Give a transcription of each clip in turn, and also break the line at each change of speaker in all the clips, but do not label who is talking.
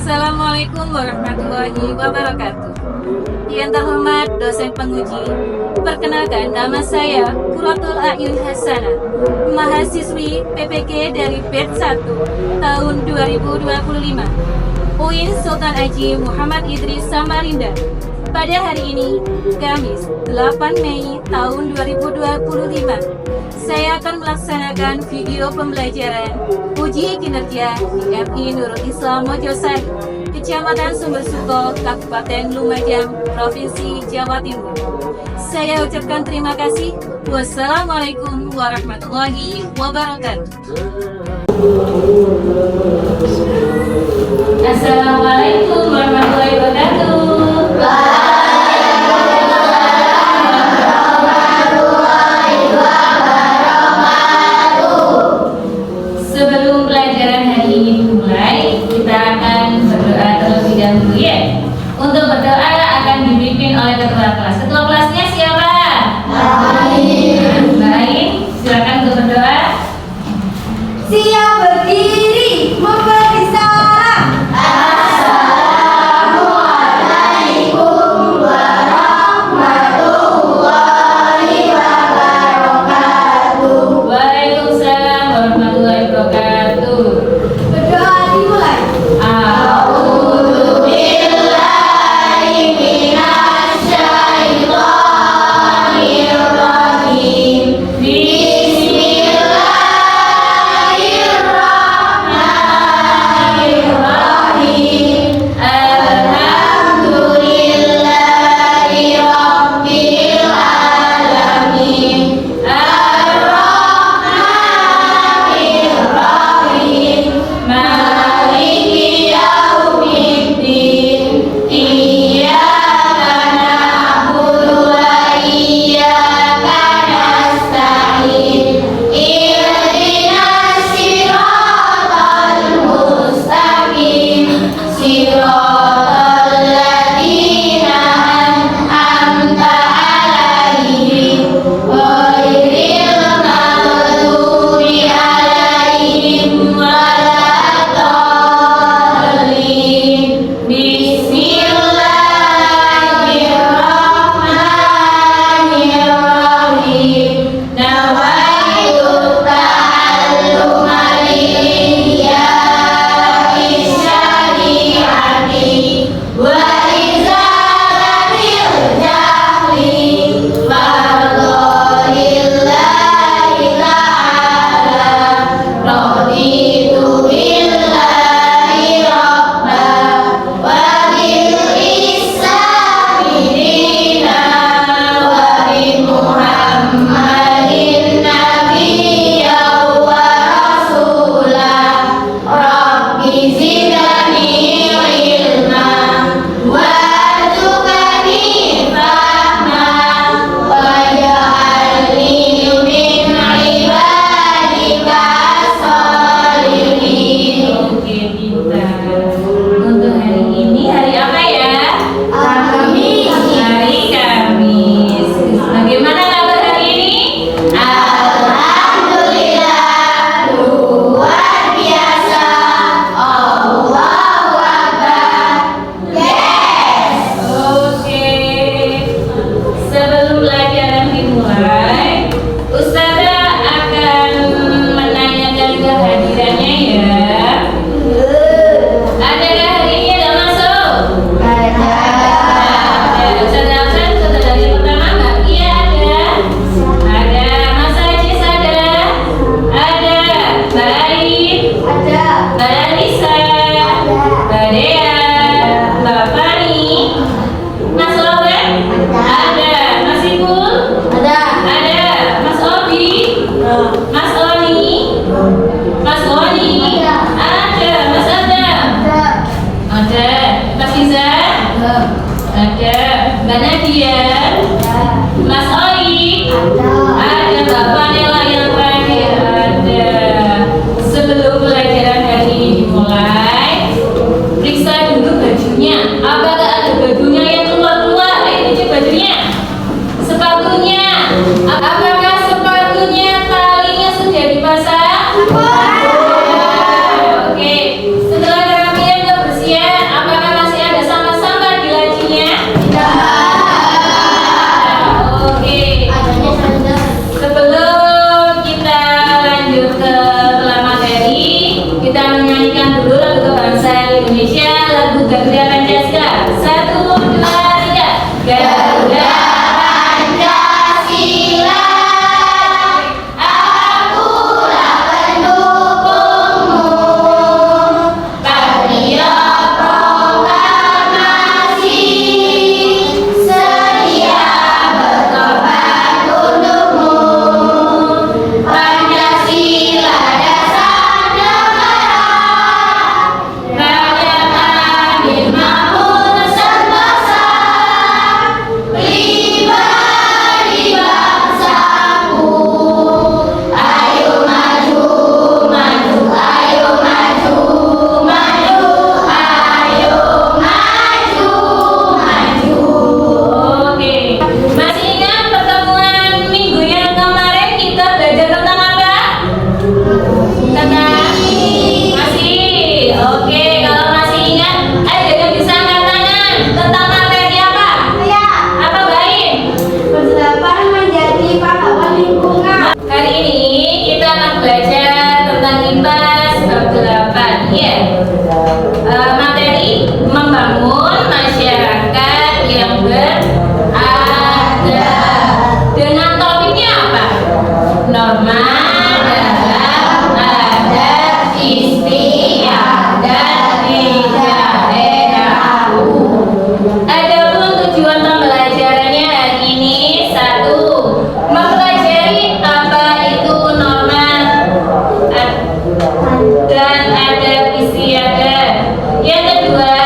Assalamualaikum warahmatullahi wabarakatuh. Yang terhormat dosen penguji, perkenalkan nama saya Qurratul A'yun Hasanah, mahasiswi PPG dari BED 1 tahun 2025, UIN Sultan Haji Muhammad Idris Samarinda. Pada hari ini, Kamis 8 Mei tahun 2025, saya akan melaksanakan video pembelajaran uji kinerja di MI Nurul Islam Mojosari, Kecamatan Sumber Suko, Kabupaten Lumajang, Provinsi Jawa Timur. Saya ucapkan terima kasih. Wassalamualaikum warahmatullahi wabarakatuh. Assalamualaikum warahmatullahi wabarakatuh. Sebelum pelajaran hari ini dimulai, kita akan berdoa terlebih dahulu ya. Untuk berdoa akan dipimpin oleh ketua kelas. Ketua kelasnya siapa? Baik, silakan untuk berdoa.
Siap berdiri, memberi salam. Assalamualaikum warahmatullahi wabarakatuh.
Waalaikumsalam warahmatullahi wabarakatuh.
Berdoa dimulai. Wah.
Oke, setelah kerapian kebersihan, Hari ini kita akan belajar tentang IPAS bab 8 ya. Materi membangun masyarakat yang beradab. Dengan topiknya apa? Norma dalam adat istiadat di daerahku. Adapun tujuan pembelajarannya hari ini: 1. Mempelajari apa itu norma dan adat istiadat. Yang kedua,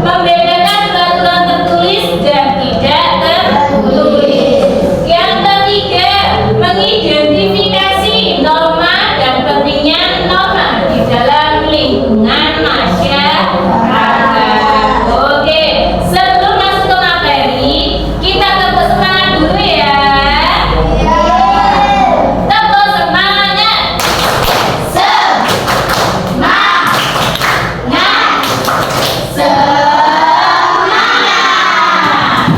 membedakan peraturan tertulis dan tidak tertulis. Yang ketiga, mengidentifikasi norma dan pentingnya norma di dalam lingkungan masyarakat. Oke, sebelum masuk ke materi, kita tepuk semangat dulu ya. Tepuk semangatnya. Semangat.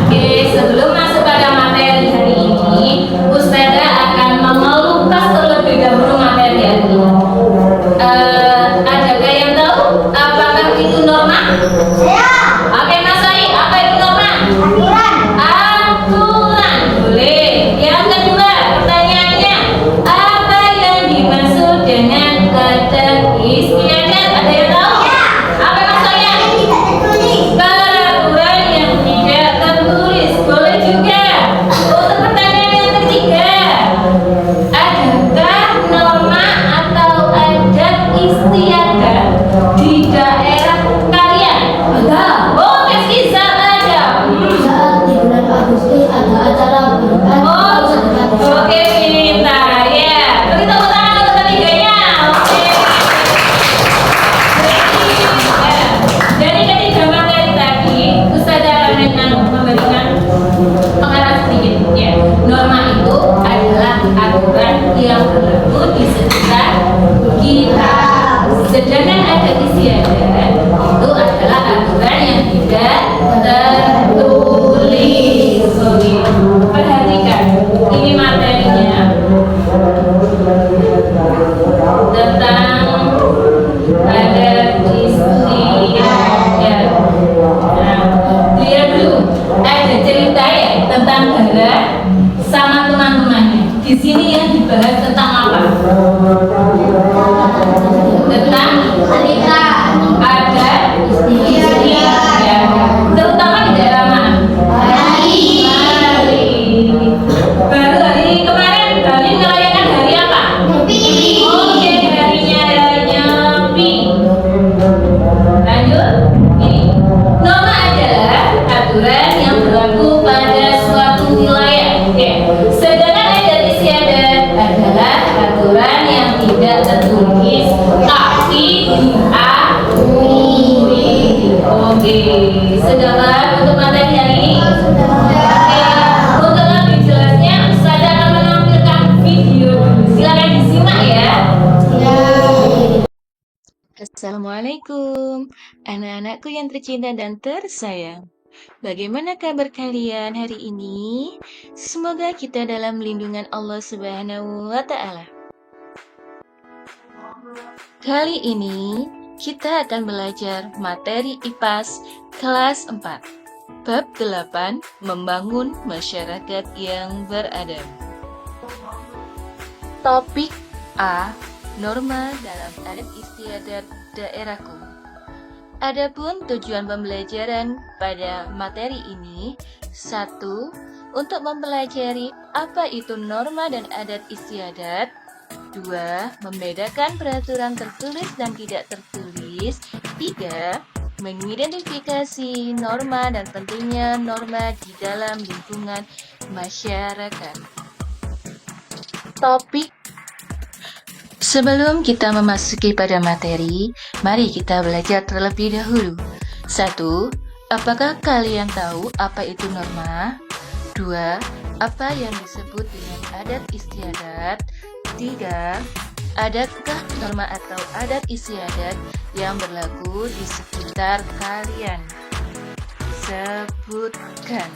Oke, sebelum masuk pada materi hari ini, Ustazah akan mengelupas terlebih dahulu materi hari ini. Adakah yang tahu apakah itu norma? Oke, Mas Soi, apa itu norma? Aturan. Boleh. Yang kedua, pertanyaannya, apa yang dimaksud dengan adat istiadat? Ada yang tahu? Apa maksudnya? Peraturan yang tidak tertulis. Boleh juga. Untuk pertanyaan yang ketiga, adakah norma atau adat istiadat di daerah kalian?
Ada.
Oh, meski ada.
Saat di bulan Agustus ada acara
Oke, pintar ya. Beri tepuk tangan untuk ketiganya. Oke. Dari ketiga materi tadi, Ustazah akan memberikan pengarah sedikit ya. Norma itu adalah aturan yang berlaku di sekitar kita. Sedangkan adat istiadat itu adalah aturan yang tidak tertulis. Oke, perhatikan ini materinya tentang adat istiadat. Nah, lihat dulu, ada cerita ya tentang Dara sama teman-temannya. Di sini yang dibahas tentang apa? Tentang adat istiadat, terutama di daerah mana? Bali. Baru hari kemarin Bali merayakan hari apa? Oke, harinya Nyepi. Lanjut. Ini norma adalah aturan yang berlaku pada suatu wilayah. Oke. Sedangkan adat istiadat adalah aturan yang tidak tertulis tapi diakui. Oke, sedangkan untuk materi hari ini. Untuk lebih jelasnya, Ustazah akan menampilkan video dulu. Silakan disimak ya. Assalamualaikum, anak-anakku yang tercinta dan tersayang. Bagaimana kabar kalian hari ini? Semoga kita dalam lindungan Allah Subhanahu wa Ta'ala. Kali ini kita akan belajar materi IPAS kelas 4, bab 8, membangun masyarakat yang beradab. Topik A, norma dalam adat istiadat daerahku. Adapun tujuan pembelajaran pada materi ini: 1. Untuk mempelajari apa itu norma dan adat istiadat. 2. Membedakan peraturan tertulis dan tidak tertulis. 3. Mengidentifikasi norma dan pentingnya norma di dalam lingkungan masyarakat. Topik. Sebelum kita memasuki pada materi, mari kita belajar terlebih dahulu. 1. Apakah kalian tahu apa itu norma? 2. Apa yang disebut dengan adat istiadat? 3. Adakah norma atau adat istiadat yang berlaku di sekitar kalian? Sebutkan.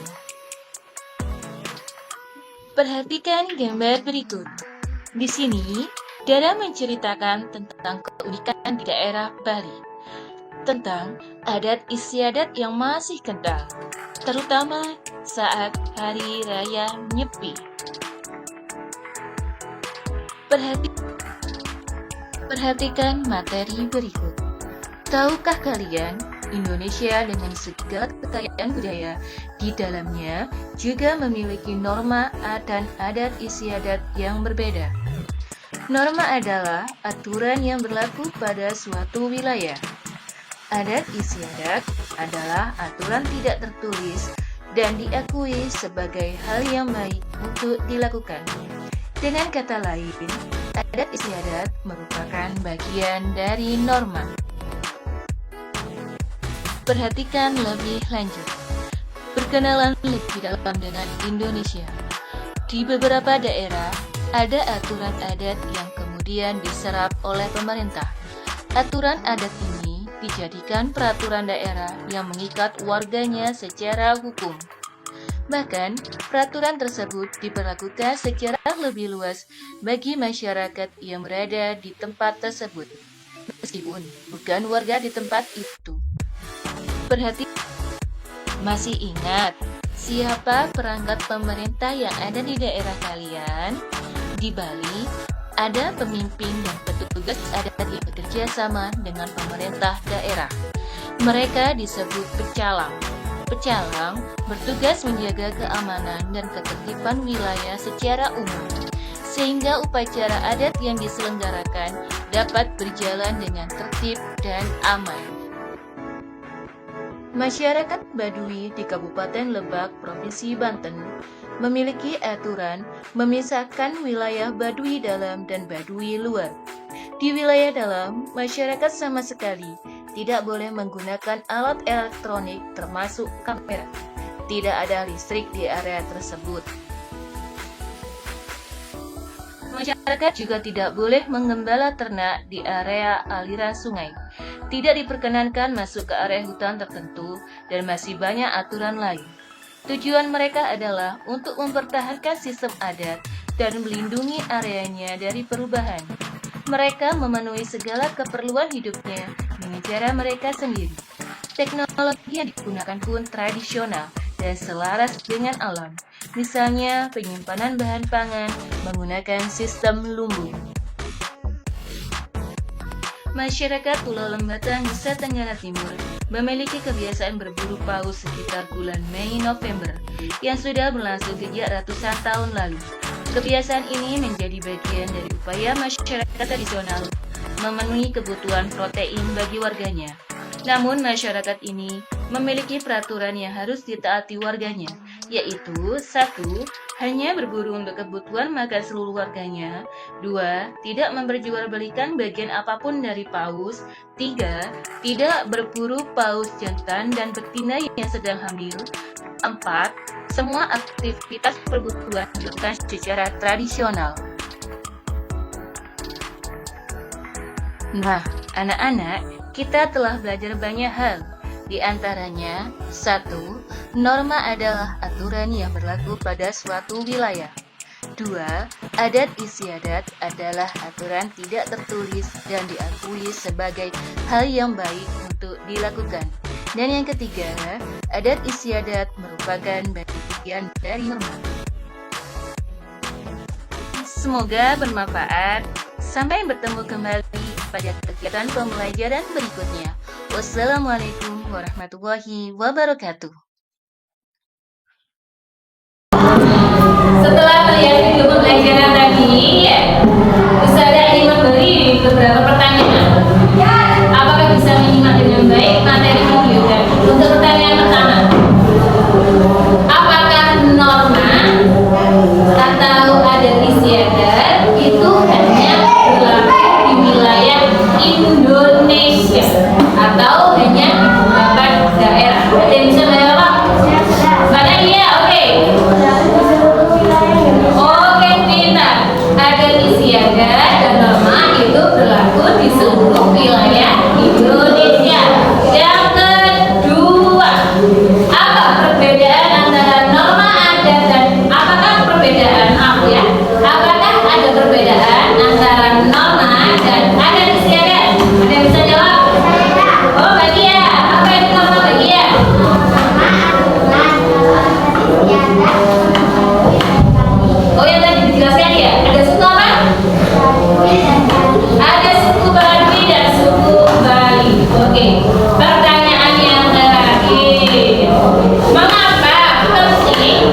Perhatikan gambar berikut.
Di sini, Dara menceritakan tentang keunikan di daerah Bali, tentang adat istiadat yang masih kental, terutama saat Hari Raya Nyepi. Perhatikan materi berikut. Tahukah kalian, Indonesia dengan segala kekayaan budaya di dalamnya juga memiliki norma dan adat istiadat yang berbeda. Norma adalah aturan yang berlaku pada suatu wilayah. Adat istiadat adalah aturan tidak tertulis dan diakui sebagai hal yang baik untuk dilakukan. Dengan kata lain, adat istiadat merupakan bagian dari norma. Perhatikan lebih lanjut. Perkenalan lebih dalam dengan Indonesia. Di beberapa daerah, ada aturan adat yang kemudian diserap oleh pemerintah. Aturan adat ini dijadikan peraturan daerah yang mengikat warganya secara hukum. Bahkan, peraturan tersebut diberlakukan secara lebih luas bagi masyarakat yang berada di tempat tersebut, meskipun bukan warga di tempat itu. Masih ingat siapa perangkat pemerintah yang ada di daerah kalian? Di Bali, ada pemimpin dan petugas adat yang bekerja sama dengan pemerintah daerah. Mereka disebut pecalang. Pecalang bertugas menjaga keamanan dan ketertiban wilayah secara umum, sehingga upacara adat yang diselenggarakan dapat berjalan dengan tertib dan aman. Masyarakat Baduy di Kabupaten Lebak, Provinsi Banten, memiliki aturan memisahkan wilayah Baduy dalam dan Baduy luar. Di wilayah dalam, masyarakat sama sekali tidak boleh menggunakan alat elektronik termasuk kamera. Tidak ada listrik di area tersebut. Masyarakat juga tidak boleh mengembala ternak di area aliran sungai. Tidak diperkenankan masuk ke area hutan tertentu dan masih banyak aturan lain. Tujuan mereka adalah untuk mempertahankan sistem adat dan melindungi areanya dari perubahan. Mereka memenuhi segala keperluan hidupnya dengan cara mereka sendiri. Teknologi yang digunakan pun tradisional dan selaras dengan alam. Misalnya penyimpanan bahan pangan menggunakan sistem lumbung. Masyarakat Pulau Lembata, Nusa Tenggara Timur memiliki kebiasaan berburu paus sekitar bulan Mei-November yang sudah berlangsung sejak ratusan tahun lalu. Kebiasaan ini menjadi bagian dari upaya masyarakat tradisional memenuhi kebutuhan protein bagi warganya. Namun masyarakat ini memiliki peraturan yang harus ditaati warganya, yaitu 1. Hanya berburu untuk kebutuhan makan seluruh warganya. 2. Tidak memperjualbelikan bagian apapun dari paus. 3. Tidak berburu paus jantan dan betina yang sedang hamil. 4. Semua aktivitas perburuan dilakukan secara tradisional. Nah, anak-anak, kita telah belajar banyak hal. Di antaranya, 1. Norma adalah aturan yang berlaku pada suatu wilayah. 2. Adat istiadat adalah aturan tidak tertulis dan diakui sebagai hal yang baik untuk dilakukan. Dan yang ketiga, adat istiadat merupakan bagian dari norma. Semoga bermanfaat. Sampai bertemu kembali pada kegiatan pembelajaran berikutnya. Wassalamualaikum warahmatullahi wabarakatuh.
Setelah melihat video pembelajaran tadi, Ustazah ingin memberi beberapa pertanyaan. Apakah bisa menyimak dengan baik materi video? Dan untuk pertanyaan pertama, apakah norma atau adat istiadat itu hanya berlaku di wilayah Indonesia atau hanya beberapa daerah? Ada yang bisa menjawab? Pada iya, oke. Oke, pintar. Adat istiadat dan norma itu berlaku di seluruh wilayah Indonesia. Yang kedua, apa perbedaan antara norma adat dan apakah perbedaan? Apakah ada perbedaan antara norma dan adat istiadat? Ada yang bisa jawab? Oh, bagia. Apa itu norma bagia? Oh, yang tadi dijelaskan ya. Ada suku apa? Ada suku Baduy dan suku Bali. Oke. Pertanyaan yang terakhir. Mengapa penting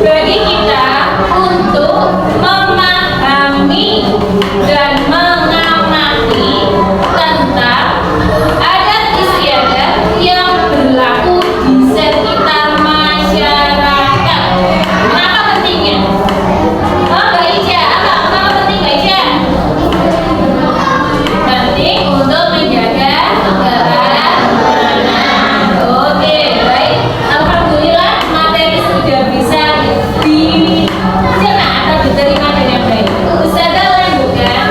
bagi kita untuk memahami dan mengamati tentang adat istiadat yang berlaku di sekitar masyarakat? Kenapa pentingnya? Oh, Mbak Ica, kenapa penting Mbak Ica? Penting untuk menjaga keamanan. Oke, baik. Alhamdulillah materi sudah bisa dicerna atau diterima dengan baik. Ustazah lanjutkan.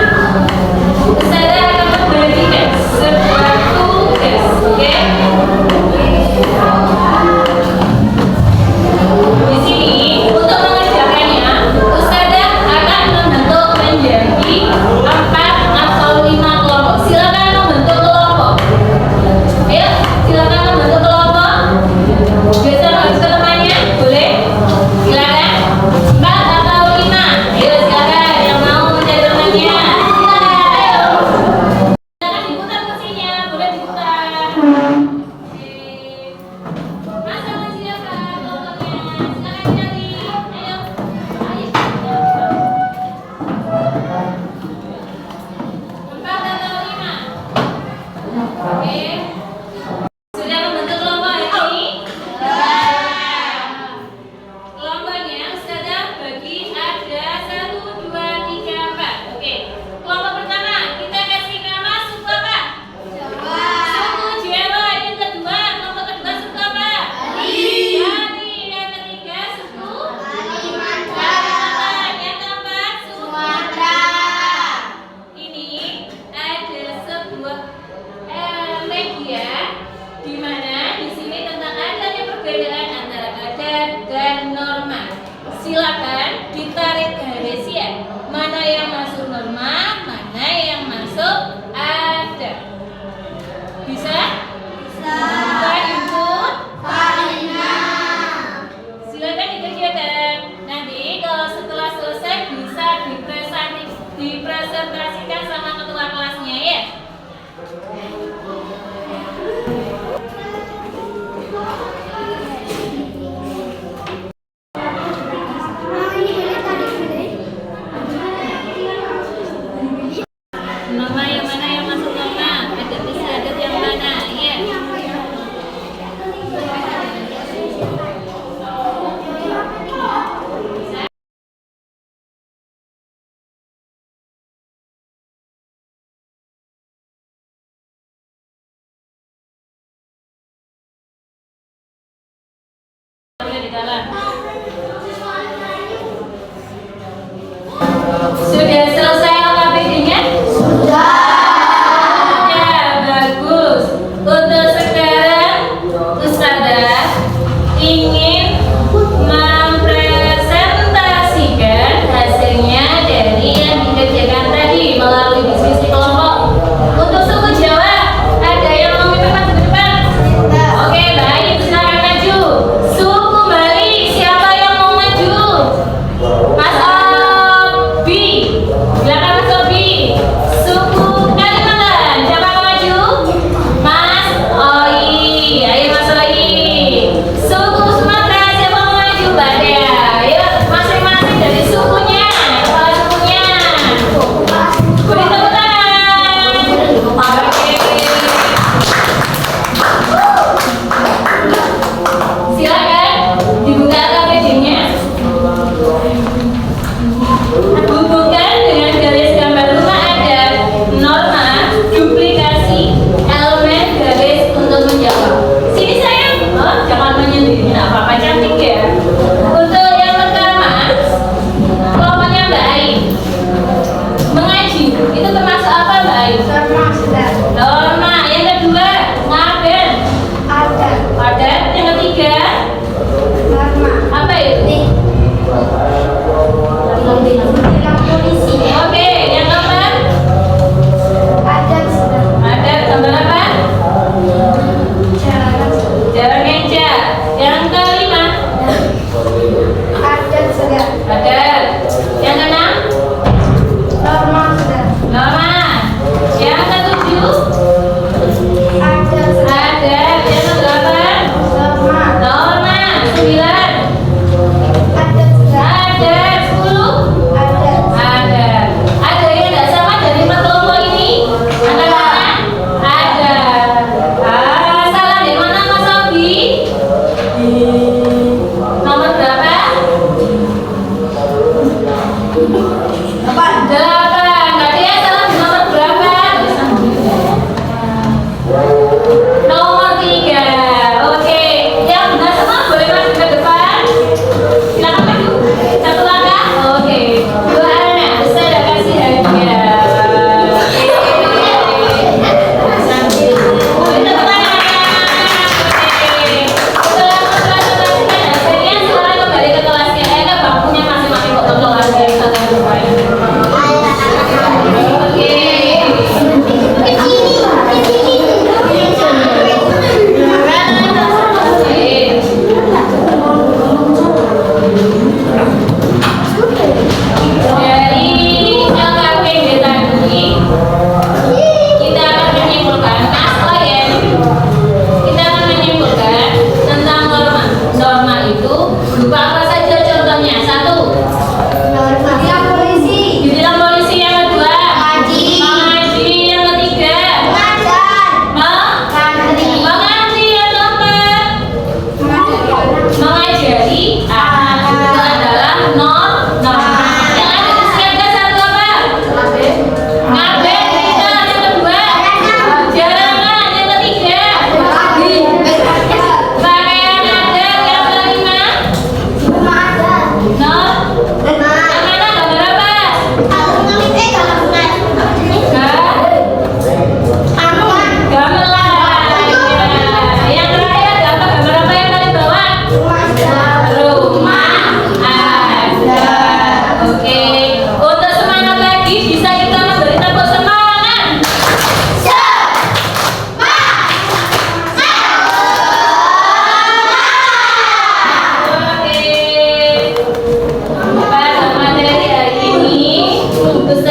Ustazah akan membagikan sebuah tugas, oke? Di sini untuk mengerjakannya, Ustazah akan membentuk menjadi 4 atau 5 kelompok. Silakan membentuk kelompok. Ayo, silakan membentuk kelompok. Geser harus ke temannya, boleh? Silakan. 4 atau 5. Ayo silakan yang mau mencari temannya. Silakan, ayo. Silakan diputar kursinya, boleh diputar. Oke. Masuk silakan kelompoknya. Silakan cari. Ayo. Ayo. 4 atau 5. Oke. Sudah membentuk kelompok ini? Kelompoknya Ustazah bagi ada 1, 2, 3, 4. Oke. Kelompok pertama kita kasih nama suku apa? Suku Jawa. Yang kedua, kelompok kedua suku apa? Bali. Yang ketiga suku Kalimantan. Yang keempat Sumatera. Ini ada sebuah media di mana di sini tentang adanya perbedaan antara adat dan norma. Silakan ditarik garis ya. Mana yang masuk norma, mana yang masuk adat. Bisa? Bisa input? Silakan dikerjakan. Nanti kalau setelah selesai bisa dipresentasikan sama ketua kelasnya ya. Norma yang mana yang masuk norma? Adat istiadat yang mana? Iya. Boleh di dalam. Sudah selesai LKPD-nya? Ya, bagus. Untuk sekarang Ustazah ingin mempresentasikan hasilnya dari yang dikerjakan tadi melalui diskusi kelompok. Untuk suku Jawa, ada yang mau memimpin maju ke depan? Oke, baik, silakan maju. Suku Bali, siapa yang mau maju? Mas Abi.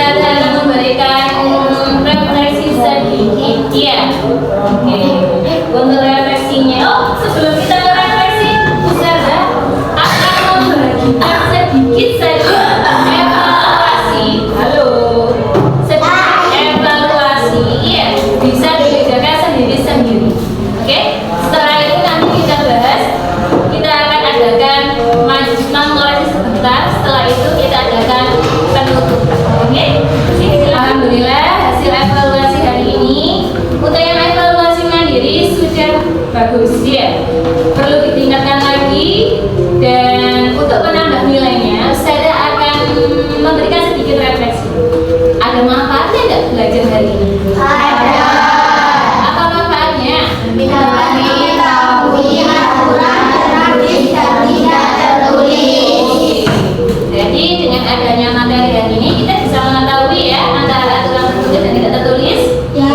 Ustaz akan memberikan refleksi sedikit ya. Oke. Untuk refleksinya, sebelum kita merefleksi, Ustaz akan membagikan sedikit saja evaluasi. Halo. Sedikit evaluasi ya. Bisa dikerjakan sendiri-sendiri. Oke. Setelah itu nanti kita bahas. Kita akan adakan mengoreksi sebentar. Setelah itu kita adakan penutupan. Oke. Alhamdulillah hasil evaluasi hari ini untuk yang evaluasi mandiri sudah bagus ya. Perlu ditingkatkan lagi dan untuk menambah nilainya saya akan memberikan sedikit refleksi. Ada manfaatnya tidak belajar hari ini?
Ada.
Apa manfaatnya?
Mengetahui aturan tertulis dan tidak tertulis.
Jadi dengan adanya materi hari ini kita bisa mengetahui ya antara aturan tertulis dan tidak tertulis.
Ya.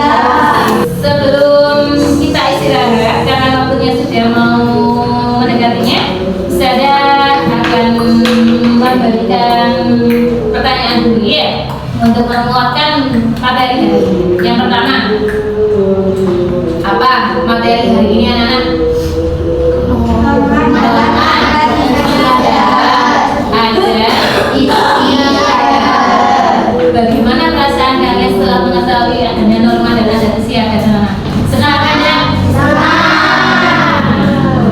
Sebelum kita istirahat karena waktunya sudah mau mendekatinya, saya akan memberikan pertanyaan dulu ya untuk menguatkan materi hari ini. Yang pertama, apa materi hari ini anak-anak? Bagaimana perasaan kalian setelah mengetahui adanya norma dan adat istiadat anak-anak? Senang kan ya?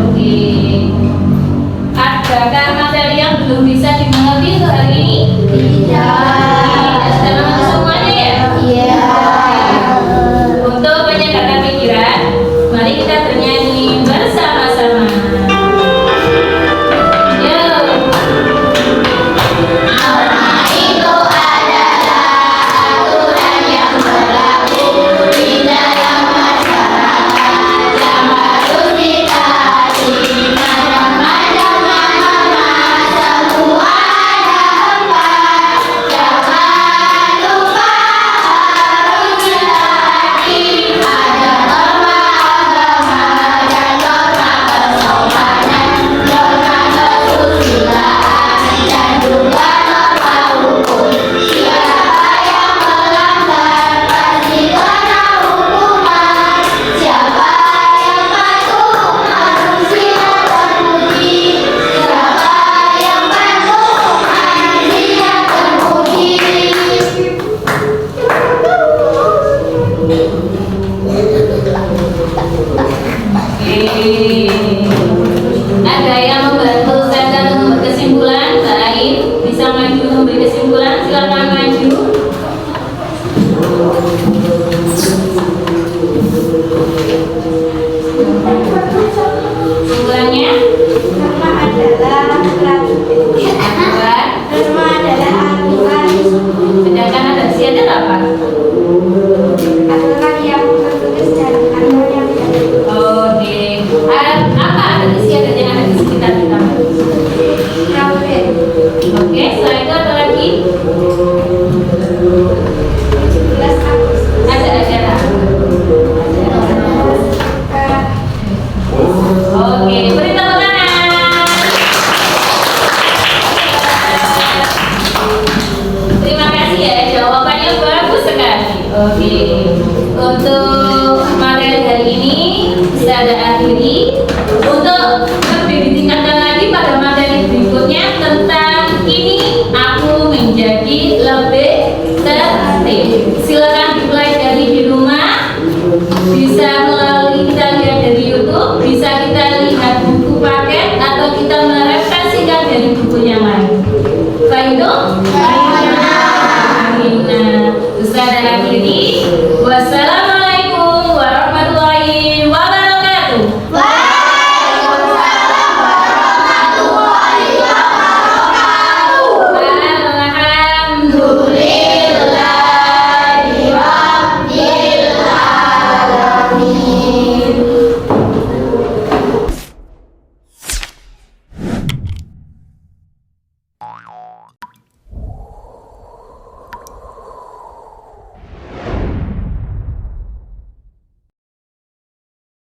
Oke. Adakah materi yang belum bisa dimengerti untuk hari ini?
Tidak.
Sudah mengerti semuanya ya?
Iya.
Untuk menyegarkan pikiran, mari kita bernyanyi bersama-sama. Yuk.
Norma itu adalah aturan yang berlaku di dalam masyarakat yang harus ditaati. Macam-macam norma, semua ada 4. Jangan lupa harus ditaati. Ada norma agama dan norma kesopanan, norma kesusilaan, dan juga norma hukum. Siapa yang melanggar pasti kena hukuman. Siapa yang patuh manusia terpuji. Siapa yang patuh manusia terpuji.
Ada yang membantu saya untuk membuat kesimpulan? Baik, bisa maju memberi kesimpulan. Silakan maju. Kesimpulannya?
Norma adalah aturan.
Aturan.
Norma adalah aturan.
Sedangkan adat istiadat apa?
Aturan yang tertulis dan aturan yang tidak tertulis.
Oke. Apa adat istiadat yang ada di sekitar kita?
Rawit.
Oke, setelah itu apa lagi?
17 Agustus.
Ada acara. Oke, beri tepuk tangan. Terima kasih ya, jawabannya bagus sekali. Oke, untuk materi hari ini saya akhiri. Untuk lebih ditingkatkan lagi pada materi berikutnya tentang ini aku menjadi lebih tertib. Silakan dipelajari di rumah. Bisa melalui kita lihat dari YouTube, bisa kita lihat buku paket atau kita merefleksikan dari buku yang lain. Baik, Ustaz akhiri. Wassalamualaikum